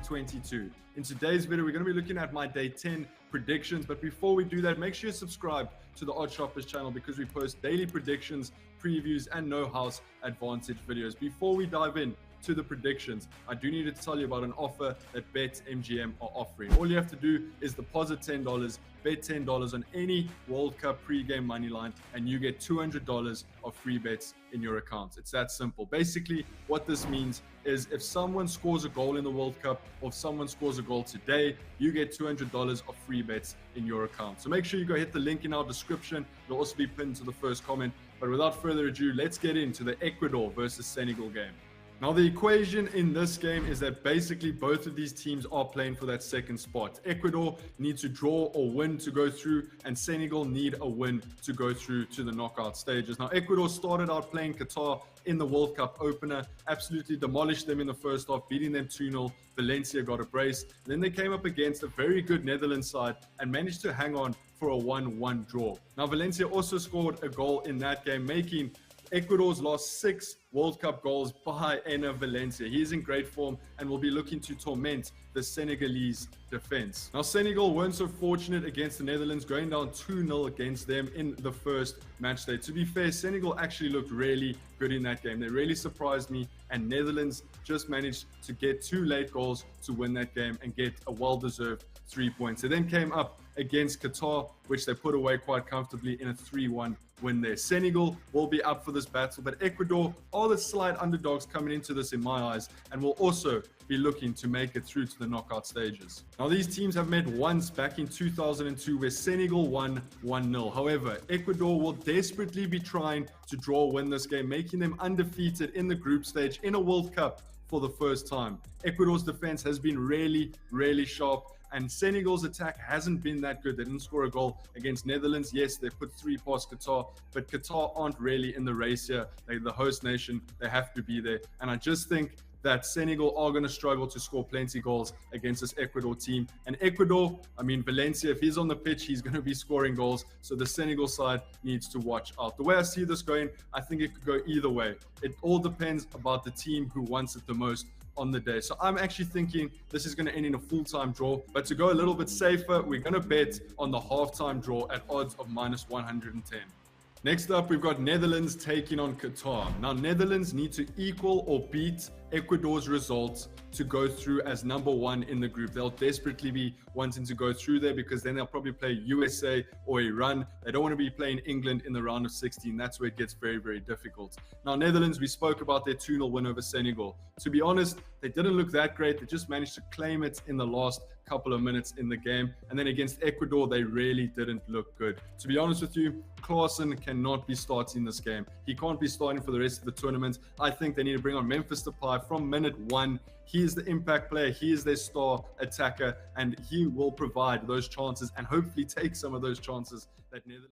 2022. In today's video, we're going to be looking at my day 10 predictions. But before we do that, make sure you subscribe to the Odds Shoppers channel because we post daily predictions, previews, and no house advantage videos. Before we dive in to the predictions, I do need to tell you about an offer that BetMGM are offering. All you have to do is deposit $10, bet $10 on any World Cup pre-game money line, and you get $200 of free bets in your account. It's that simple. Basically, what this means is if someone scores a goal in the World Cup, or if someone scores a goal today, you get $200 of free bets in your account. So make sure you go hit the link in our description. It'll also be pinned to the first comment. But without further ado, let's get into the Ecuador versus Senegal game. Now, the equation in this game is that basically both of these teams are playing for that second spot. Ecuador needs to draw or win to go through, and Senegal need a win to go through to the knockout stages. Now, Ecuador started out playing Qatar in the World Cup opener, absolutely demolished them in the first half, beating them 2-0. Valencia got a brace. Then they came up against a very good Netherlands side and managed to hang on for a 1-1 draw. Now, Valencia also scored a goal in that game, making Ecuador's last 6 World Cup goals by Valencia. He is in great form and will be looking to torment the Senegalese defense. Now, Senegal weren't so fortunate against the Netherlands, going down 2-0 against them in the first match day. To be fair, Senegal actually looked really good in that game. They really surprised me, and Netherlands just managed to get 2 late goals to win that game and get a well-deserved 3 points. They then came up against Qatar, which they put away quite comfortably in a 3-1 win there. Senegal will be up for this battle, but Ecuador are the slight underdogs coming into this in my eyes, and will also be looking to make it through to the knockout stages. Now, these teams have met once back in 2002 where Senegal won 1-0. However, Ecuador will desperately be trying to draw or win this game, making them undefeated in the group stage in a World Cup for the first time. Ecuador's defense has been really sharp, and Senegal's attack hasn't been that good. They didn't score a goal against Netherlands. Yes, they put 3 past Qatar, but Qatar aren't really in the race here. They're the host nation. They have to be there. And I just think that Senegal are going to struggle to score plenty goals against this Ecuador team. And Ecuador, I mean, Valencia, if he's on the pitch, he's going to be scoring goals. So the Senegal side needs to watch out. The way I see this going, I think it could go either way. It all depends about the team who wants it the most on the day. So I'm actually thinking this is going to end in a full-time draw. But to go a little bit safer, we're going to bet on the half-time draw at odds of -110. Next up, we've got Netherlands taking on Qatar. Now, Netherlands need to equal or beat Ecuador's results to go through as number 1 in the group. They'll desperately be wanting to go through there because then they'll probably play USA or Iran. They don't want to be playing England in the round of 16. That's where it gets very difficult. Now, Netherlands, we spoke about their 2-0 win over Senegal. To be honest, they didn't look that great. They just managed to claim it in the last couple of minutes in the game. And then against Ecuador, they really didn't look good. To be honest with you, Klaassen cannot be starting this game. He can't be starting for the rest of the tournament. I think they need to bring on Memphis Depay from minute 1. He is the impact player. He is their star attacker, and he will provide those chances and hopefully take some of those chances that Netherlands.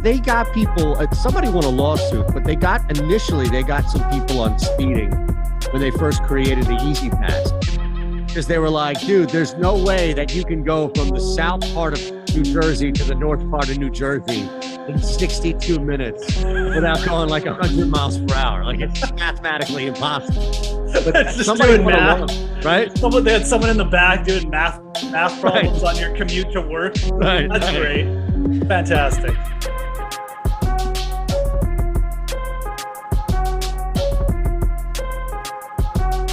They got people, somebody won a lawsuit, but they got some people on speeding when they first created the Easy Pass. Because they were like, dude, there's no way that you can go from the south part of New Jersey to the north part of New Jersey in 62 minutes without going like 100 miles per hour. Like, it's mathematically impossible. But somebody won a law, right? They had someone in the back doing math problems on your commute to work. Right. That's great. Fantastic.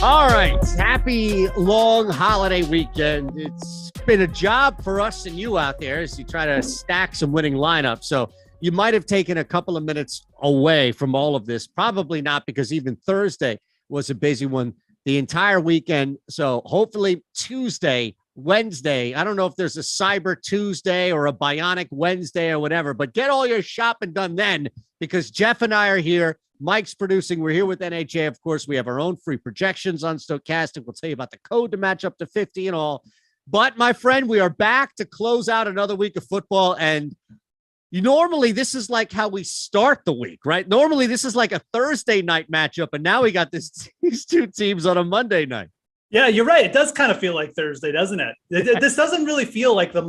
All right. Happy long holiday weekend. It's been a job for us and you out there as you try to stack some winning lineups. So you might have taken a couple of minutes away from all of this. Probably not, because even Thursday was a busy one the entire weekend. So hopefully Tuesday, Wednesday, I don't know if there's a Cyber Tuesday or a Bionic Wednesday or whatever, but get all your shopping done then, because Geoff and I are here Mike's producing. We're here with NHA. Of course, we have our own free projections on Stokastic. We'll tell you about the code to match up to 50 and all. But, my friend, we are back to close out another week of football. And normally this is like how we start the week, right? Normally this is like a Thursday night matchup. And now we got these two teams on a Monday night. Yeah, you're right. It does kind of feel like Thursday, doesn't it? This doesn't really feel like the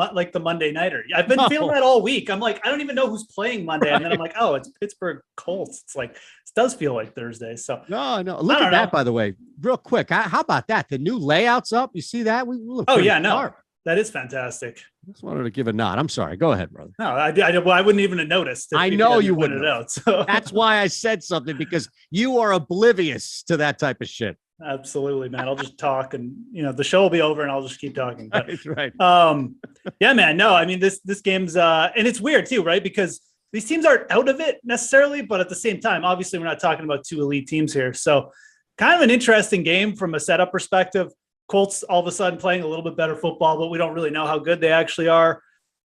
Monday nighter. I've been feeling that all week. I'm like, I don't even know who's playing Monday, and then I'm like, oh, it's Pittsburgh Colts. It's like, it does feel like Thursday. So no. Look at that, by the way, real quick. How about that? The new layout's up. You see that? We look. Oh yeah, no, that is fantastic. Just wanted to give a nod. I'm sorry. Go ahead, brother. No, I wouldn't even have noticed. I know you wouldn't have. Out, so. That's why I said something, because you are oblivious to that type of shit. Absolutely, man. I'll just talk, and the show will be over, and I'll just keep talking. But, that's right. Yeah, man. No, I mean this game's and it's weird too, right? Because these teams aren't out of it necessarily, but at the same time, obviously, we're not talking about two elite teams here. So, kind of an interesting game from a setup perspective. Colts all of a sudden playing a little bit better football, but we don't really know how good they actually are.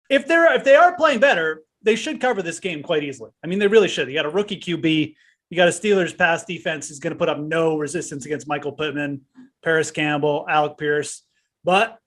If they are playing better, they should cover this game quite easily. I mean, they really should. You got a rookie QB. You got a Steelers pass defense is going to put up no resistance against Michael Pittman, Paris Campbell, Alec Pierce. But,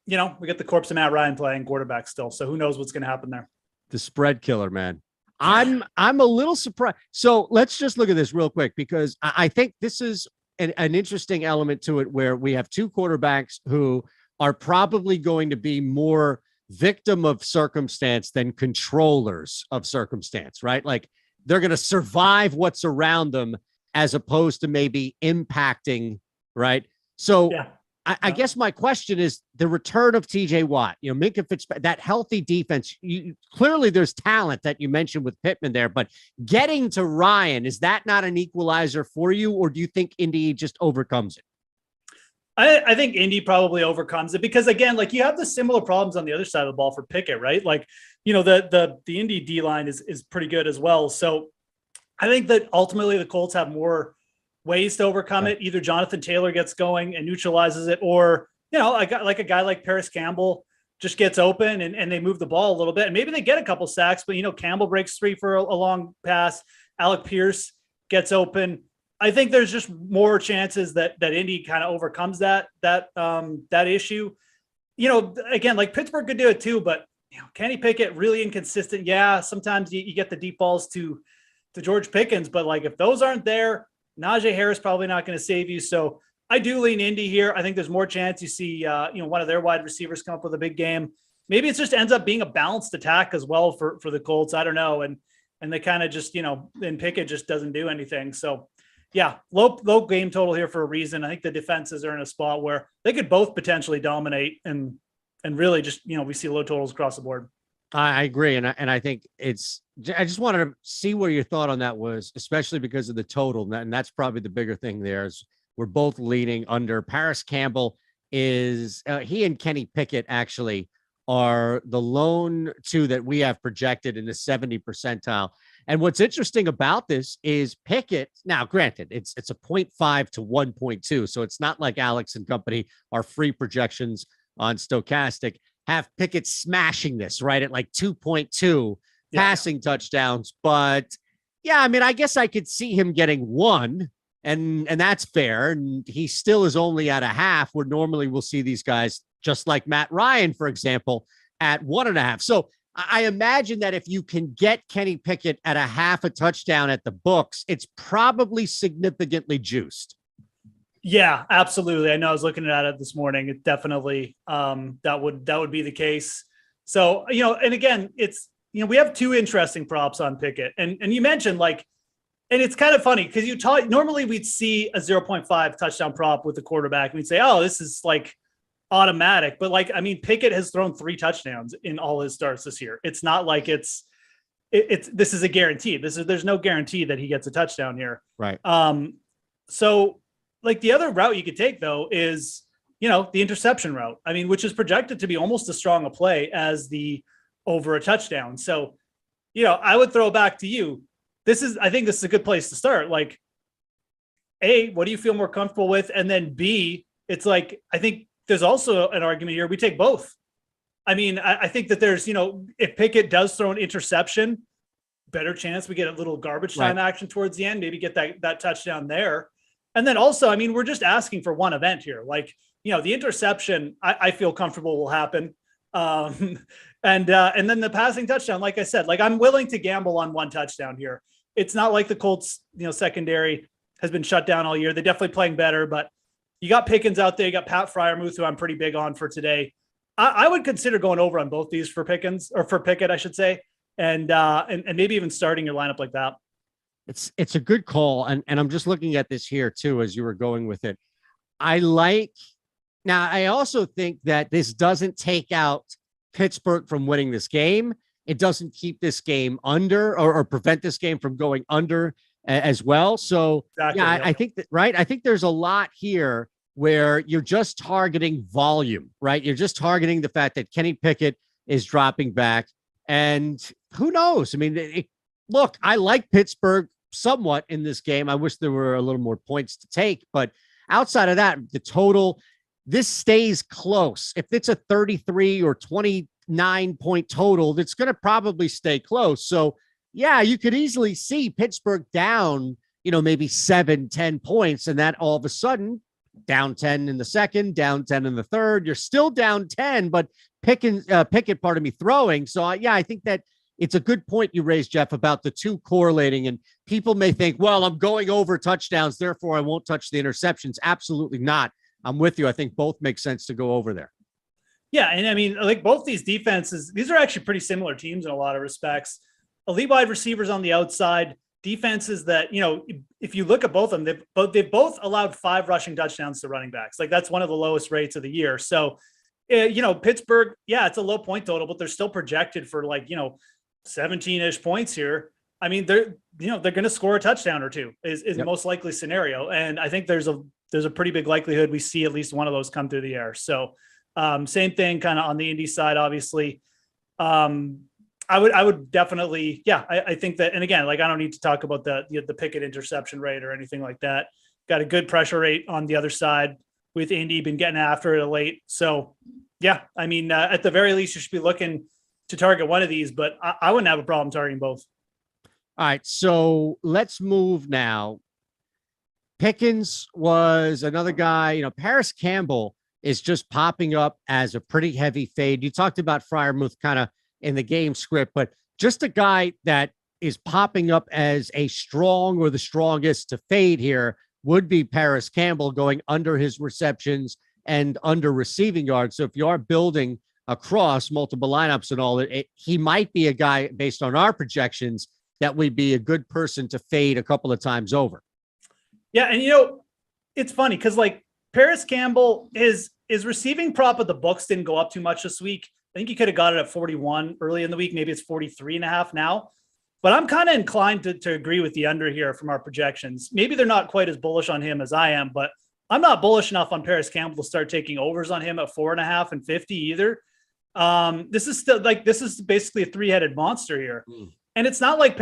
we got the corpse of Matt Ryan playing quarterback still. So who knows what's going to happen there. The spread killer, man. I'm a little surprised. So let's just look at this real quick, because I think this is an interesting element to it, where we have two quarterbacks who are probably going to be more victim of circumstance than controllers of circumstance, right? Like, they're going to survive what's around them as opposed to maybe impacting, right? So yeah. I guess my question is the return of TJ Watt, Minkah Fitzpatrick, that healthy defense. Clearly there's talent that you mentioned with Pittman there, but getting to Ryan, is that not an equalizer for you, or do you think Indy just overcomes it? I think Indy probably overcomes it, because again, like, you have the similar problems on the other side of the ball for Pickett, right? Like, the Indy D line is pretty good as well. So I think that ultimately the Colts have more ways to overcome it. Either Jonathan Taylor gets going and neutralizes it, or, a guy like Paris Campbell just gets open and they move the ball a little bit, and maybe they get a couple sacks, but Campbell breaks free for a long pass. Alec Pierce gets open. I think there's just more chances that Indy kind of overcomes that issue. Again, like, Pittsburgh could do it too, but Kenny Pickett really inconsistent. Yeah, sometimes you get the deep balls to George Pickens, but like, if those aren't there, Najee Harris probably not going to save you. So I do lean Indy here. I think there's more chance you see one of their wide receivers come up with a big game. Maybe it just ends up being a balanced attack as well for the Colts. I don't know, and they kind of just and Pickett just doesn't do anything. So. Yeah, low game total here for a reason. I think the defenses are in a spot where they could both potentially dominate, and really just we see low totals across the board. I agree, and I think I just wanted to see where your thought on that was, especially because of the total, and that's probably the bigger thing there. Is we're both leaning under. Paris Campbell is he and Kenny Pickett actually are the lone two that we have projected in the 70 percentile. And what's interesting about this is Pickett. Now, granted, it's a 0.5 to 1.2. So it's not like Alex and company, our free projections on Stokastic, have Pickett smashing this right at like 2.2 passing touchdowns. But yeah, I mean, I guess I could see him getting one, and that's fair. And he still is only at a half, where normally we'll see these guys, just like Matt Ryan, for example, at 1.5. So I imagine that if you can get Kenny Pickett at a half a touchdown at the books, it's probably significantly juiced. Yeah, absolutely. I know I was looking at it this morning. It definitely that would be the case. So, and again, it's, we have two interesting props on Pickett, and you mentioned and it's kind of funny because normally we'd see a 0.5 touchdown prop with the quarterback. And we'd say, oh, this is like automatic, but Pickett has thrown 3 touchdowns in all his starts this year. It's not like this is a guarantee. There's no guarantee that he gets a touchdown here. Right. So the other route you could take though is, the interception route. Which is projected to be almost as strong a play as the over a touchdown. So, I would throw back to you. I think this is a good place to start. A, what do you feel more comfortable with? And then B, it's I think there's also an argument here. We take both. I think that there's, if Pickett does throw an interception, better chance we get a little garbage time action towards the end, maybe get that touchdown there. And then also, I mean, we're just asking for one event here. Like, you know, the interception, I feel comfortable will happen. And then the passing touchdown, like I said, like I'm willing to gamble on one touchdown here. It's not like the Colts, you know, secondary has been shut down all year. They're definitely playing better, but you got Pickens out there. You got Pat Freiermuth, who I'm pretty big on for today. I would consider going over on both these for Pickens, or for Pickett, I should say. And maybe even starting your lineup like that. It's a good call. And I'm just looking at this here too, as you were going with it. Now, I also think that this doesn't take out Pittsburgh from winning this game. It doesn't keep this game under or prevent this game from going under as well. So exactly, yeah, I think that, right. I think there's a lot here where you're just targeting volume, right? You're just targeting the fact that Kenny Pickett is dropping back. And who knows? I mean, look, I like Pittsburgh somewhat in this game. I wish there were a little more points to take, but outside of that, the total, this stays close. If it's a 33 or 29 point total, that's going to probably stay close. So yeah, you could easily see Pittsburgh down, you know, maybe 7-10 points. And that all of a sudden down 10 in the second, down 10 in the third, you're still down 10, but Pickett, throwing. So yeah, I think that it's a good point you raised, Geoff, about the two correlating, and people may think, well, I'm going over touchdowns, therefore I won't touch the interceptions. Absolutely not. I'm with you. I think both make sense to go over there. Yeah. And I mean, like both these defenses, these are actually pretty similar teams in a lot of respects. Elite wide receivers on the outside, defenses that, you know, if you look at both of them, they've both allowed 5 rushing touchdowns to running backs. Like that's one of the lowest rates of the year. So, you know, Pittsburgh, yeah, it's a low point total, but they're still projected for like, you know, 17-ish points here. I mean, they're going to score a touchdown or two is the most likely scenario. And I think there's a pretty big likelihood we see at least one of those come through the air. So same thing kind of on the Indy side, obviously. I would definitely, yeah, I think that, and again, like I don't need to talk about the Pickett interception rate or anything like that. Got a good pressure rate on the other side with Indy, been getting after it late. So yeah, I mean, at the very least, you should be looking to target one of these, but I wouldn't have a problem targeting both. All right, so let's move now. Pickens was another guy, you know, Paris Campbell is just popping up as a pretty heavy fade. You talked about Freiermuth kind of in the game script, but just a guy that is popping up as a strong or the strongest to fade here would be Paris Campbell, going under his receptions and under receiving yards. So if you are building across multiple lineups and all, he might be a guy based on our projections that would be a good person to fade a couple of times over. Yeah. And you know, it's funny because like Paris Campbell, his receiving prop of the books didn't go up too much this week. I think you could have got it at 41 early in the week. Maybe it's 43.5 now, but I'm kind of inclined to agree with the under here from our projections. Maybe they're not quite as bullish on him as I am, but I'm not bullish enough on Paris Campbell to start taking overs on him at 4.5 and 50 either. This is basically a 3-headed monster here. And it's not like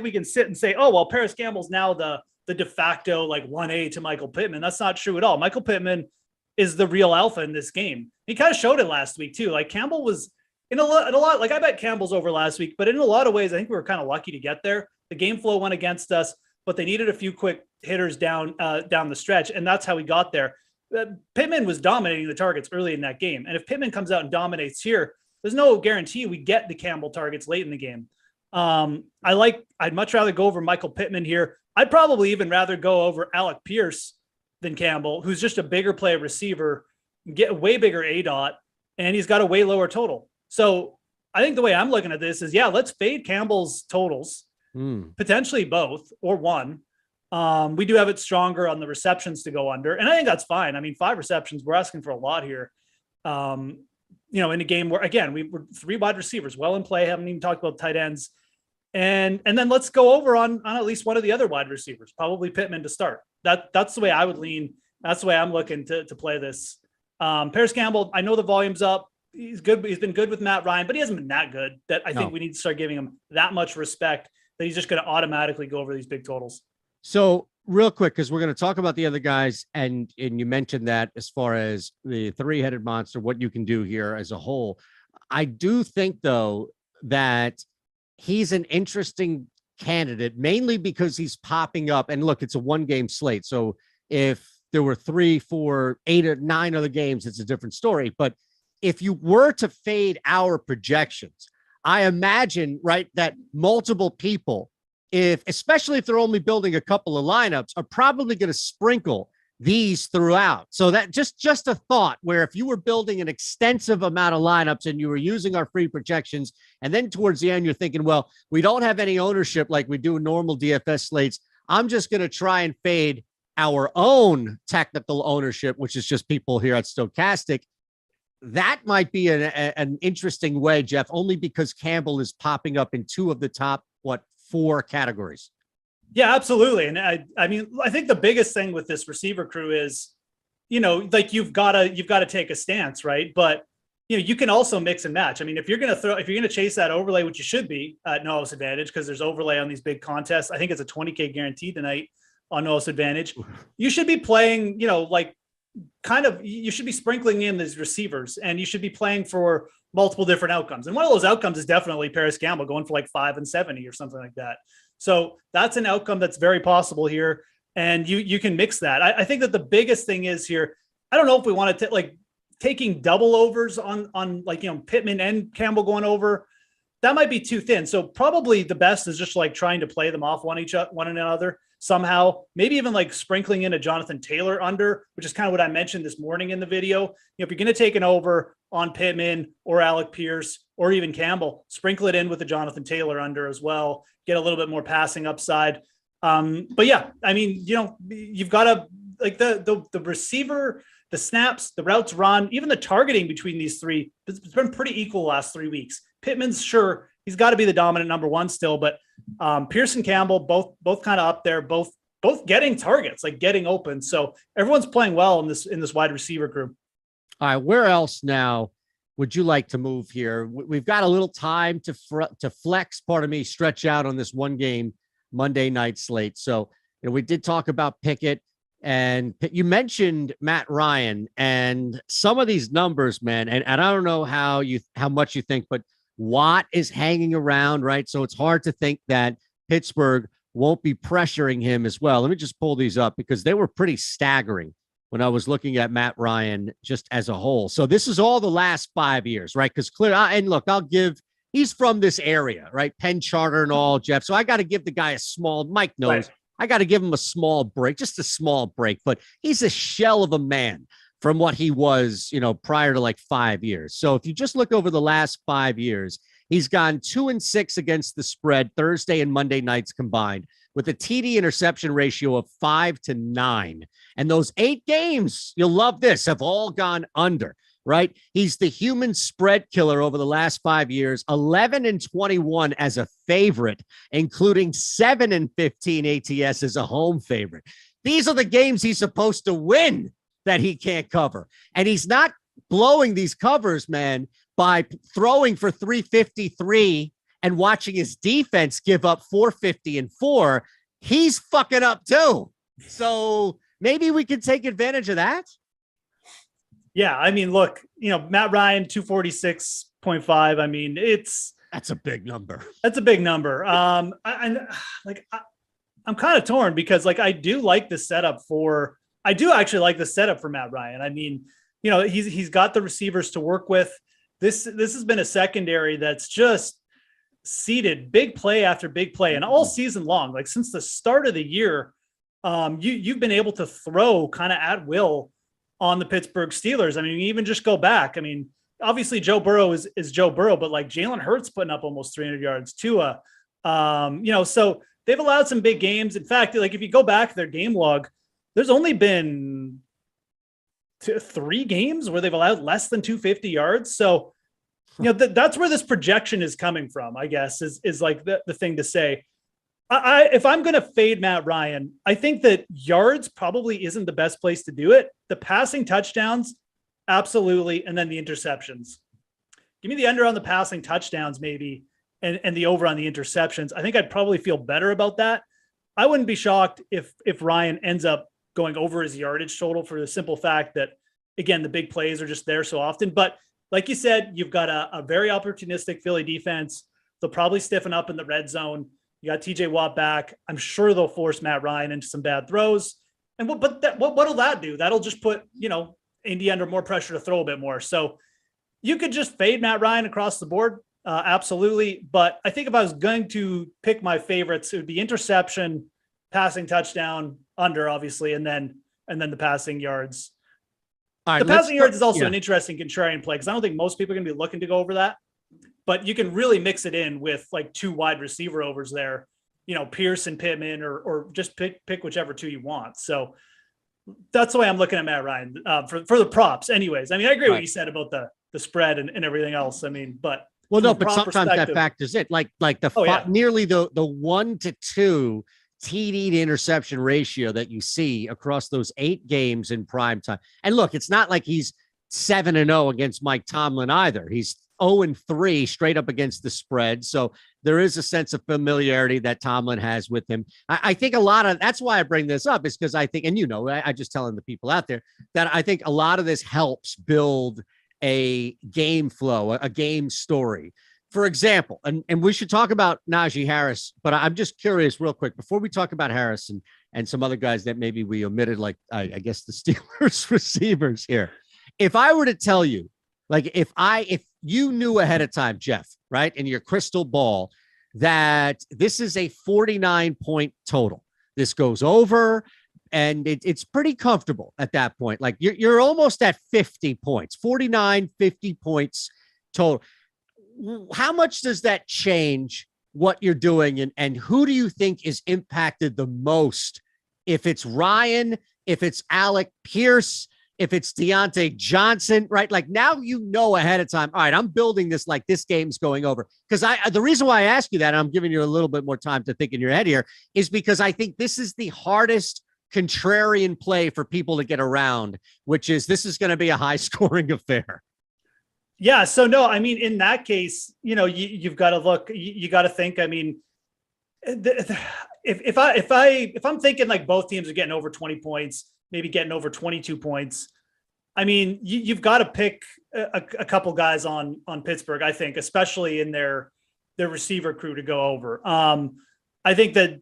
we can sit and say, oh, well, Paris Campbell's now the de facto like 1A to Michael Pittman. That's not true at all. Michael Pittman is the real alpha in this game. He kind of showed it last week too. Like Campbell was in a lot, like I bet Campbell's over last week, but in a lot of ways, I think we were kind of lucky to get there. The game flow went against us, but they needed a few quick hitters down the stretch. And that's how we got there. Pittman was dominating the targets early in that game. And if Pittman comes out and dominates here, there's no guarantee we get the Campbell targets late in the game. I'd much rather go over Michael Pittman here. I'd probably even rather go over Alec Pierce than Campbell, who's just a bigger play receiver, get a way bigger ADOT, and he's got a way lower total. So I think the way I'm looking at this is, yeah, let's fade Campbell's totals, potentially both or one. We do have it stronger on the receptions to go under, and I think that's fine. I mean, 5 receptions, we're asking for a lot here. You know, in a game where, again, we were 3 wide receivers well in play, haven't even talked about tight ends. And then let's go over on at least one of the other wide receivers, probably Pittman to start. That's the way I would lean. That's the way I'm looking to play this. Paris Campbell, I know the volume's up. He's good. He's been good with Matt Ryan, but he hasn't been that good that I think we need to start giving him that much respect that he's just going to automatically go over these big totals. So real quick, because we're going to talk about the other guys, and you mentioned that as far as the 3-headed monster, what you can do here as a whole. I do think, though, that he's an interesting candidate, mainly because he's popping up. And look, it's a 1-game slate. So if there were 3, 4, 8 or 9 other games, it's a different story. But if you were to fade our projections, I imagine, right, that multiple people, especially if they're only building a couple of lineups, are probably going to sprinkle these throughout. So that just a thought, where if you were building an extensive amount of lineups and you were using our free projections, and then towards the end you're thinking, well, we don't have any ownership like we do in normal DFS slates, I'm just going to try and fade our own technical ownership, which is just people here at Stokastic. That might be an interesting way, Geoff, only because Campbell is popping up in 2 of the top 4 categories. Yeah, absolutely. And I mean, I think the biggest thing with this receiver crew is, like you've got to take a stance, right? But you can also mix and match. I mean, if you're going to chase that overlay, which you should be at no house advantage, because there's overlay on these big contests. I think it's a 20K guarantee tonight on no house advantage. You should be playing, you should be sprinkling in these receivers, and you should be playing for multiple different outcomes. And one of those outcomes is definitely Paris Campbell going for like 5 and 70 or something like that. So that's an outcome that's very possible here. And you can mix that. I think that the biggest thing is here, I don't know if we want to taking double overs on Pittman and Campbell going over. That might be too thin. So probably the best is just trying to play them off one another somehow, maybe even sprinkling in a Jonathan Taylor under, which is kind of what I mentioned this morning in the video. If you're going to take an over on Pittman or Alec Pierce or even Campbell, sprinkle it in with the Jonathan Taylor under as well, get a little bit more passing upside. But yeah, I mean, you've got to the receiver, the snaps, the routes run, even the targeting between these 3, it's been pretty equal the last 3 weeks. Pittman's sure he's got to be the dominant number 1 still, but Pierce and Campbell both kind of up there, both getting targets, getting open. So everyone's playing well in this wide receiver group. All right, where else now would you like to move here? We've got a little time to flex, stretch out on this 1-game Monday night slate. So we did talk about Pickett, and you mentioned Matt Ryan, and some of these numbers, man, and I don't know how much you think, but Watt is hanging around, right? So it's hard to think that Pittsburgh won't be pressuring him as well. Let me just pull these up because they were pretty staggering when I was looking at Matt Ryan just as a whole. So this is all the last 5 years, right? Because and look, he's from this area, right? Penn Charter and all, Geoff. So I got to give the guy Mike knows, right. I got to give him a small break, just a small break, but he's a shell of a man from what he was, prior to 5 years. So if you just look over the last 5 years, he's gone 2-6 against the spread Thursday and Monday nights combined, with a TD interception ratio of 5-9. And those 8 games, you'll love this, have all gone under, right? He's the human spread killer over the last 5 years, 11-21 as a favorite, including 7-15 ATS as a home favorite. These are the games he's supposed to win that he can't cover. And he's not blowing these covers, man, by throwing for 353 and watching his defense give up 450 and 4. He's fucking up too. So maybe we can take advantage of that. Yeah. I mean, look, Matt Ryan, 246.5. I mean, that's a big number. That's a big number. I'm kind of torn because I do like the setup I do actually like the setup for Matt Ryan. I mean, he's got the receivers to work with. This has been a secondary that's just seeded big play after big play, and all season long, since the start of the year, you've been able to throw kind of at will on the Pittsburgh Steelers. I mean, even just go back. I mean, obviously Joe Burrow is Joe Burrow, but Jalen Hurts putting up almost 300 yards. Tua, so they've allowed some big games. In fact, if you go back their game log, there's only been 3 games where they've allowed less than 250 yards. So, that's where this projection is coming from, I guess, is the thing to say. If I'm going to fade Matt Ryan, I think that yards probably isn't the best place to do it. The passing touchdowns, absolutely. And then the interceptions. Give me the under on the passing touchdowns, maybe, and the over on the interceptions. I think I'd probably feel better about that. I wouldn't be shocked if Ryan ends up going over his yardage total, for the simple fact that, again, the big plays are just there so often. But like you said, you've got a very opportunistic Philly defense. They'll probably stiffen up in the red zone. You got TJ Watt back. I'm sure they'll force Matt Ryan into some bad throws. And what'll that do? That'll just put, Indy under more pressure to throw a bit more. So you could just fade Matt Ryan across the board. Absolutely. But I think if I was going to pick my favorites, it would be interception, passing touchdown, under, obviously, and then the passing yards. All right, the passing yards is also an interesting contrarian play because I don't think most people are going to be looking to go over that. But you can really mix it in with like 2 wide receiver overs there, Pierce and Pittman, or just pick whichever 2 you want. So that's the way I'm looking at Matt Ryan for the props. Anyways, I mean, I agree with what you said about the spread and everything else. I mean, but sometimes that factors in, like nearly the 1 to 2 TD to interception ratio that you see across those 8 games in prime time. And look, it's not like he's 7-0 against Mike Tomlin either. He's 0-3 straight up against the spread. So there is a sense of familiarity that Tomlin has with him. I think a lot of that's why I bring this up is because I think, and I just telling the people out there that I think a lot of this helps build a game flow, a game story. For example, and we should talk about Najee Harris, but I'm just curious real quick before we talk about Harris and some other guys that maybe we omitted, like I guess the Steelers receivers here. If I were to tell you, like if you knew ahead of time, Geoff, right, in your crystal ball, that this is a 49-point total, this goes over, and it's pretty comfortable at that point. Like you're almost at 50 points, 49, 50 points total. How much does that change what you're doing, and who do you think is impacted the most? If it's Ryan, if it's Alec Pierce, if it's Deontay Johnson, right? Like now ahead of time, all right, I'm building this like this game's going over. Because the reason why I ask you that, and I'm giving you a little bit more time to think in your head here, is because I think this is the hardest contrarian play for people to get around, which is this is going to be a high scoring affair. Yeah. So no, I mean, in that case, you've got to look, you got to think, I mean, if I'm thinking like both teams are getting over 20 points, maybe getting over 22 points, I mean, you've got to pick a couple guys on Pittsburgh, I think, especially in their receiver crew to go over. I think that,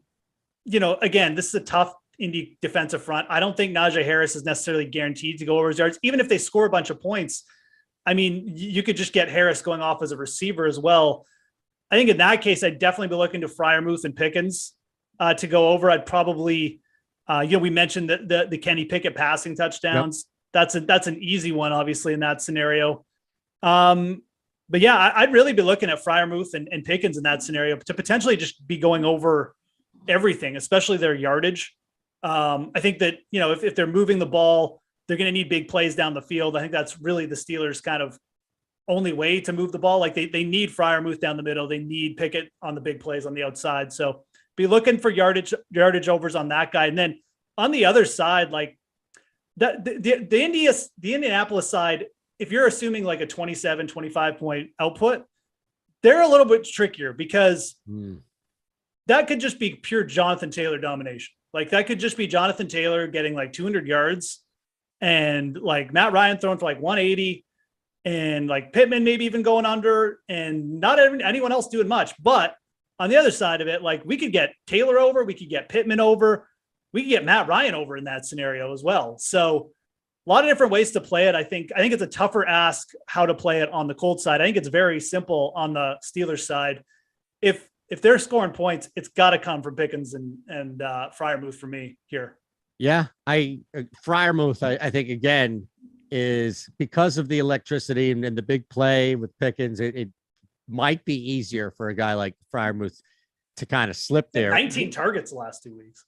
again, this is a tough Indy defensive front. I don't think Najee Harris is necessarily guaranteed to go over his yards, even if they score a bunch of points. I mean, you could just get Harris going off as a receiver as well. I think in that case, I'd definitely be looking to Freiermuth and Pickens to go over. I'd probably, we mentioned the Kenny Pickett passing touchdowns. Yep. That's an easy one, obviously, in that scenario. But yeah, I'd really be looking at Freiermuth and Pickens in that scenario to potentially just be going over everything, especially their yardage. I think that, if they're moving the ball, they're going to need big plays down the field. I think that's really the Steelers' kind of only way to move the ball. Like they need Freiermuth down the middle. They need Pickett on the big plays on the outside. So be looking for yardage overs on that guy. And then on the other side, like the Indianapolis side, if you're assuming like a 27, 25 point output, they're a little bit trickier because that could just be pure Jonathan Taylor domination. Like that could just be Jonathan Taylor getting like 200 yards and like Matt Ryan throwing for like 180 and like Pittman maybe even going under and not anyone else doing much. But on the other side of it, like we could get Taylor over, we could get Pittman over, we could get Matt Ryan over in that scenario as well. So a lot of different ways to play it. I think it's a tougher ask how to play it on the Colts side. I think it's very simple on the Steelers side. If they're scoring points, it's got to come from Pickens and Freiermuth for me here. Yeah, Freiermuth, I think, again, is because of the electricity and the big play with Pickens, it might be easier for a guy like Freiermuth to kind of slip there. 19 targets the last 2 weeks.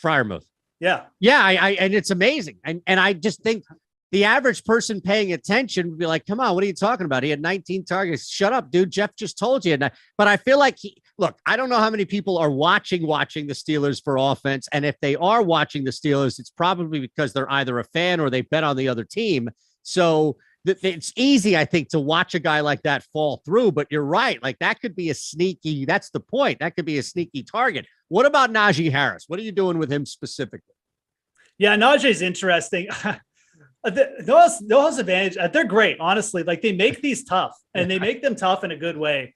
Freiermuth. Yeah. Yeah, and it's amazing. And I just think the average person paying attention would be like, come on, what are you talking about? He had 19 targets. Shut up, dude. Geoff just told you. But I feel like look, I don't know how many people are watching the Steelers for offense. And if they are watching the Steelers, it's probably because they're either a fan or they bet on the other team. So it's easy, I think, to watch a guy like that fall through. But you're right. Like that could be that's the point. That could be a sneaky target. What about Najee Harris? What are you doing with him specifically? Yeah, Najee's interesting. Noah's advantage. They're great, honestly. Like they make these tough and they make them tough in a good way.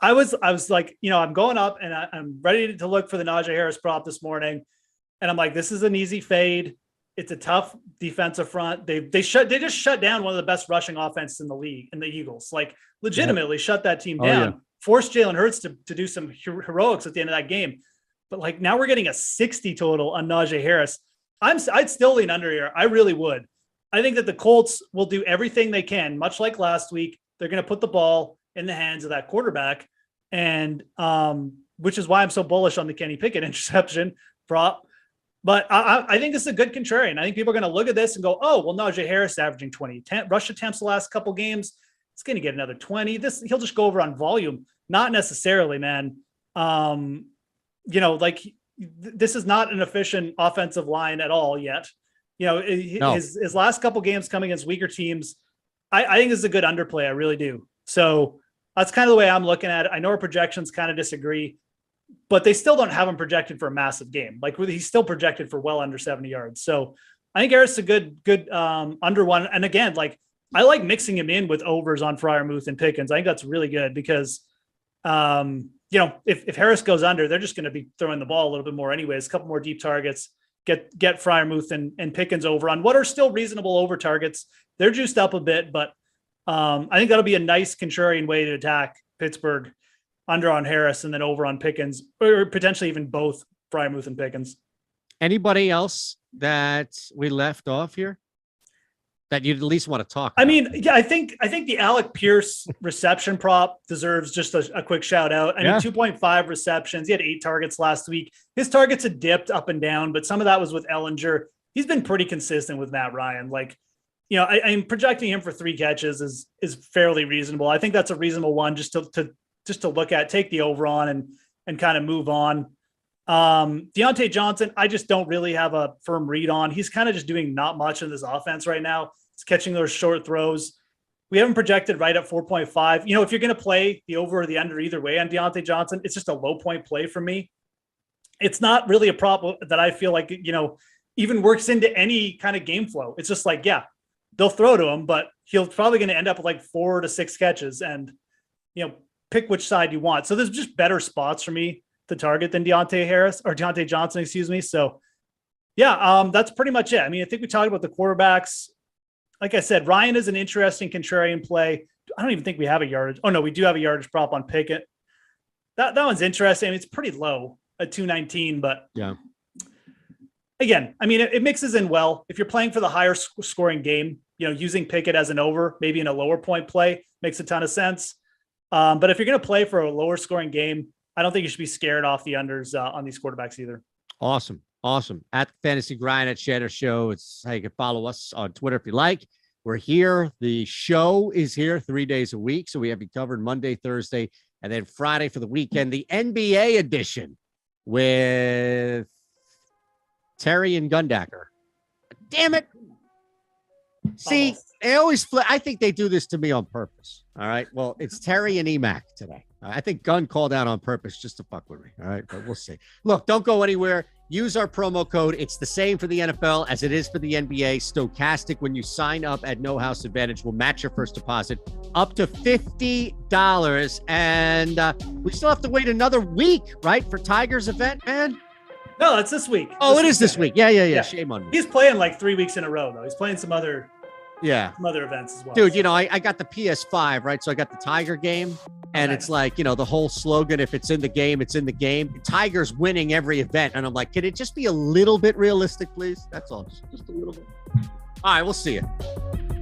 I was like, I'm going up and I'm ready to look for the Najee Harris prop this morning. And I'm like, this is an easy fade. It's a tough defensive front. They just shut down one of the best rushing offenses in the league, in the Eagles, like legitimately shut that team down, forced Jalen Hurts to do some heroics at the end of that game. But like now we're getting a 60 total on Najee Harris. I'd still lean under here. I really would. I think that the Colts will do everything they can, much like last week. They're going to put the ball in the hands of that quarterback. And which is why I'm so bullish on the Kenny Pickett interception prop. But I think this is a good contrarian. I think people are going to look at this and go, oh, well, Najee Harris averaging 20 rush attempts the last couple games. It's going to get another 20. He'll just go over on volume. Not necessarily, man. This is not an efficient offensive line at all yet. His last couple games coming against weaker teams, I think this is a good underplay. I really do. So that's kind of the way I'm looking at it. I know our projections kind of disagree, but they still don't have him projected for a massive game. Like he's still projected for well under 70 yards. So I think Harris is a good under one. And again, like I like mixing him in with overs on Freiermuth and Pickens. I think that's really good because, if Harris goes under, they're just going to be throwing the ball a little bit more anyways, a couple more deep targets, get Freiermuth and Pickens over on what are still reasonable over targets. They're juiced up a bit, but I think that'll be a nice contrarian way to attack Pittsburgh, under on Harris and then over on Pickens, or potentially even both Freiermuth and Pickens. Anybody else that we left off here that you'd at least want to talk about? I mean, yeah, I think the Alec Pierce reception prop deserves just a quick shout out. I mean, 2.5 receptions. He had 8 targets last week. His targets had dipped up and down, but some of that was with Ellinger. He's been pretty consistent with Matt Ryan. Like, I'm projecting him for 3 catches is fairly reasonable. I think that's a reasonable one just to look at, take the over on and kind of move on. Deontay Johnson, I just don't really have a firm read on. He's kind of just doing not much in this offense right now. He's catching those short throws. We haven't projected right at 4.5. If you're going to play the over or the under either way on Deontay Johnson, it's just a low point play for me. It's not really a prop that I feel like, even works into any kind of game flow. It's just like, yeah, they'll throw to him, but he'll probably going to end up with like 4 to 6 catches and, pick which side you want. So there's just better spots for me to target than Deontay Johnson, excuse me. So yeah, that's pretty much it. I mean, I think we talked about the quarterbacks. Like I said, Ryan is an interesting contrarian play. I don't even think we have a yardage. Oh no, we do have a yardage prop on Pickett. That one's interesting. I mean, it's pretty low at 219, but yeah. Again, I mean, it mixes in well. If you're playing for the higher scoring game, using Pickett as an over, maybe in a lower point play makes a ton of sense. But if you're going to play for a lower scoring game, I don't think you should be scared off the unders on these quarterbacks either. Awesome. At Fantasy Grind at Shander Show. It's how you can follow us on Twitter if you like. We're here. The show is here 3 days a week. So we have you covered Monday, Thursday, and then Friday for the weekend, the NBA edition with Terry and Gundacker. Damn it. See, they always flip. I think they do this to me on purpose. All right. Well, it's Terry and Emac today. I think Gunn called out on purpose just to fuck with me. All right. But we'll see. Look, don't go anywhere. Use our promo code. It's the same for the NFL as it is for the NBA. Stokastic, when you sign up at No House Advantage, will match your first deposit up to $50. And we still have to wait another week, right, for Tiger's event, man? No, it's this week. Oh, it is this week. Yeah. Shame on me. He's playing like 3 weeks in a row, though. He's playing some other events as well. Dude, I got the PS5, right? So I got the Tiger game, and it's like, the whole slogan, if it's in the game, it's in the game. Tiger's winning every event. And I'm like, can it just be a little bit realistic, please? That's all. Just a little bit. All right, we'll see you.